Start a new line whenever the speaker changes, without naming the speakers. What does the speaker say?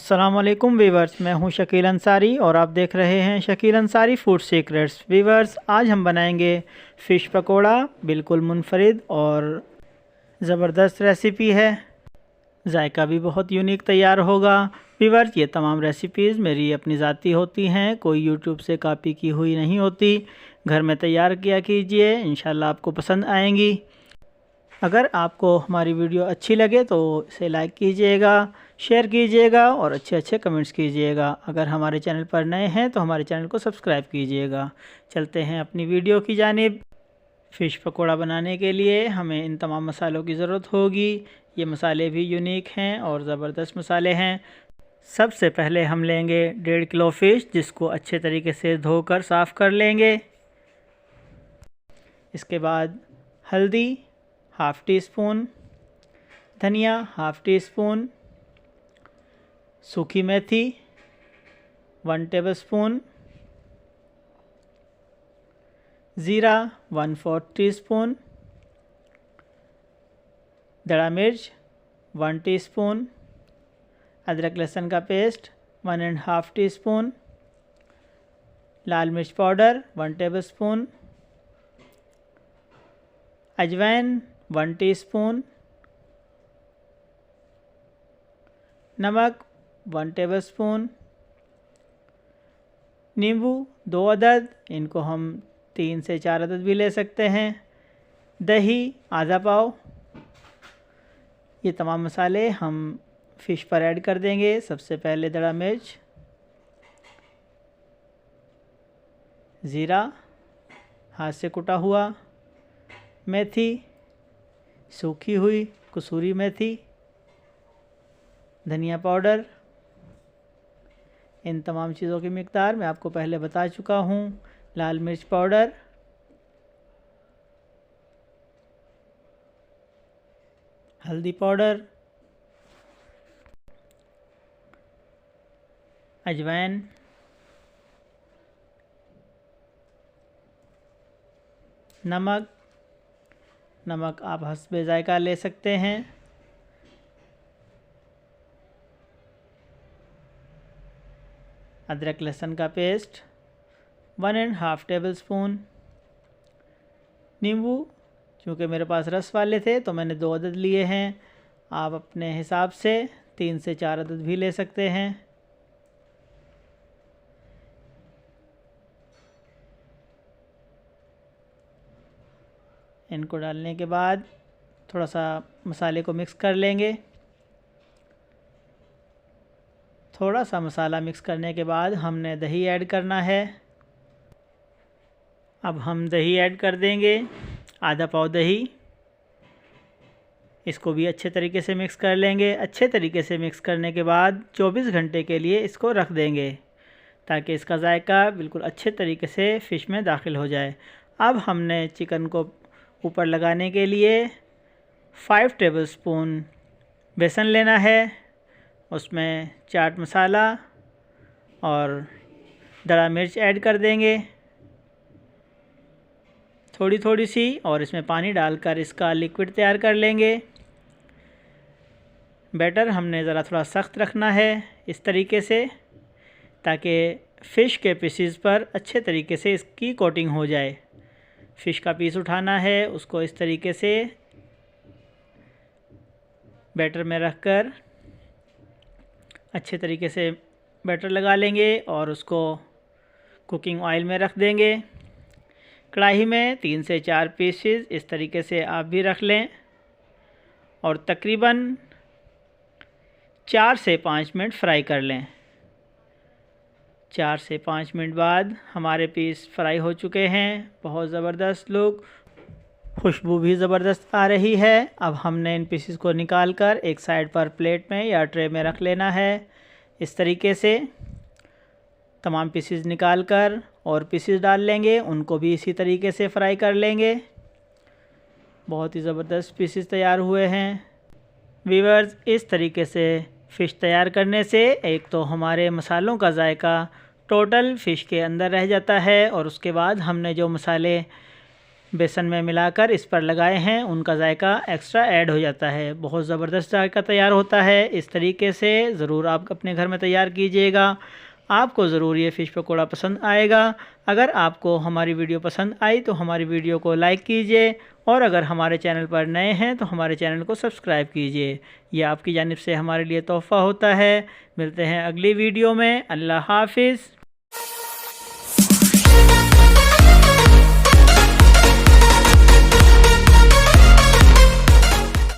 अस्सलाम वालेकुम वीवर्स, मैं हूं शकील अंसारी और आप देख रहे हैं Shakeel Ansari food secrets. Viewers, आज हम बनाएंगे फ़िश पकोड़ा। बिल्कुल मुनफरिद और ज़बरदस्त रेसिपी है। जायका भी बहुत यूनिक तैयार होगा। वीवर्स, ये तमाम रेसिपीज़ मेरी अपनी ज़ाती होती हैं, कोई यूट्यूब से कॉपी की हुई नहीं होती। घर में तैयार किया कीजिए, इंशाल्लाह आपको पसंद आएंगी। अगर आपको हमारी वीडियो अच्छी लगे तो इसे लाइक कीजिएगा, शेयर कीजिएगा और अच्छे अच्छे कमेंट्स कीजिएगा। अगर हमारे चैनल पर नए हैं तो हमारे चैनल को सब्सक्राइब कीजिएगा। चलते हैं अपनी वीडियो की जानिब। फ़िश पकोड़ा बनाने के लिए हमें इन तमाम मसालों की ज़रूरत होगी। ये मसाले भी यूनिक हैं और ज़बरदस्त मसाले हैं। सबसे पहले हम लेंगे 1.5 किलो फ़िश, जिसको अच्छे तरीके से धोकर साफ़ कर लेंगे। इसके बाद हल्दी हाफ़ टी स्पून, धनिया हाफ़ टी स्पून, सूखी मेथी 1 टेबलस्पून, ज़ीरा 1/4 टीस्पून, दड़ा मिर्च 1 टीस्पून, अदरक लहसुन का पेस्ट 1.5 टीस्पून, लाल मिर्च पाउडर 1 टेबलस्पून, अजवाइन 1 टीस्पून, नमक 1 टेबलस्पून, नींबू 2 अदद, इनको हम 3 से 4 अदद भी ले सकते हैं, दही आधा पाव। ये तमाम मसाले हम फ़िश पर ऐड कर देंगे। सबसे पहले दड़ा मिर्च, ज़ीरा हाथ से कुटा हुआ, मेथी सूखी हुई कसूरी मेथी, धनिया पाउडर। इन तमाम चीज़ों की मिक़दार मैं आपको पहले बता चुका हूँ। लाल मिर्च पाउडर, हल्दी पाउडर, अजवाइन, नमक आप हस्बे ज़ायका ले सकते हैं। अदरक लहसुन का पेस्ट 1.5 टेबलस्पून, नींबू चूँकि मेरे पास रस वाले थे तो मैंने 2 अदद लिए हैं। आप अपने हिसाब से 3 से 4 अदद भी ले सकते हैं। इनको डालने के बाद थोड़ा सा मसाले को मिक्स कर लेंगे। थोड़ा सा मसाला मिक्स करने के बाद हमने दही ऐड करना है। अब हम दही ऐड कर देंगे, आधा पाव दही। इसको भी अच्छे तरीके से मिक्स कर लेंगे। अच्छे तरीके से मिक्स करने के बाद 24 घंटे के लिए इसको रख देंगे ताकि इसका जायका बिल्कुल अच्छे तरीके से फ़िश में दाखिल हो जाए। अब हमने चिकन को ऊपर लगाने के लिए 5 टेबलस्पून बेसन लेना है। उसमें चाट मसाला और दड़ा मिर्च ऐड कर देंगे थोड़ी थोड़ी सी, और इसमें पानी डालकर इसका लिक्विड तैयार कर लेंगे। बैटर हमने ज़रा थोड़ा सख्त रखना है इस तरीके से, ताकि फ़िश के पीसीज पर अच्छे तरीके से इसकी कोटिंग हो जाए। फ़िश का पीस उठाना है, उसको इस तरीके से बैटर में रखकर अच्छे तरीके से बैटर लगा लेंगे और उसको कुकिंग ऑयल में रख देंगे। कढ़ाई में 3 से 4 पीसेस इस तरीके से आप भी रख लें और तकरीबन 4 से 5 मिनट फ्राई कर लें। 4 से 5 मिनट बाद हमारे पीस फ्राई हो चुके हैं। बहुत ज़बरदस्त लुक, खुशबू भी ज़बरदस्त आ रही है। अब हमने इन पीसेस को निकाल कर एक साइड पर प्लेट में या ट्रे में रख लेना है। इस तरीके से तमाम पीसेस निकाल कर और पीसेस डाल लेंगे, उनको भी इसी तरीके से फ्राई कर लेंगे। बहुत ही ज़बरदस्त पीसेस तैयार हुए हैं। वीवर्स, इस तरीके से फ़िश तैयार करने से एक तो हमारे मसालों का जायका टोटल फ़िश के अंदर रह जाता है और उसके बाद हमने जो मसाले बेसन में मिलाकर इस पर लगाए हैं, उनका जायका एक्स्ट्रा ऐड हो जाता है। बहुत ज़बरदस्त जायका तैयार होता है। इस तरीके से ज़रूर आप अपने घर में तैयार कीजिएगा, आपको ज़रूर ये फ़िश पकौड़ा पसंद आएगा। अगर आपको हमारी वीडियो पसंद आई तो हमारी वीडियो को लाइक कीजिए, और अगर हमारे चैनल पर नए हैं तो हमारे चैनल को सब्सक्राइब कीजिए। यह आपकी जानिब से हमारे लिए तोहफ़ा होता है। मिलते हैं अगली वीडियो में। अल्लाह हाफ़िज़।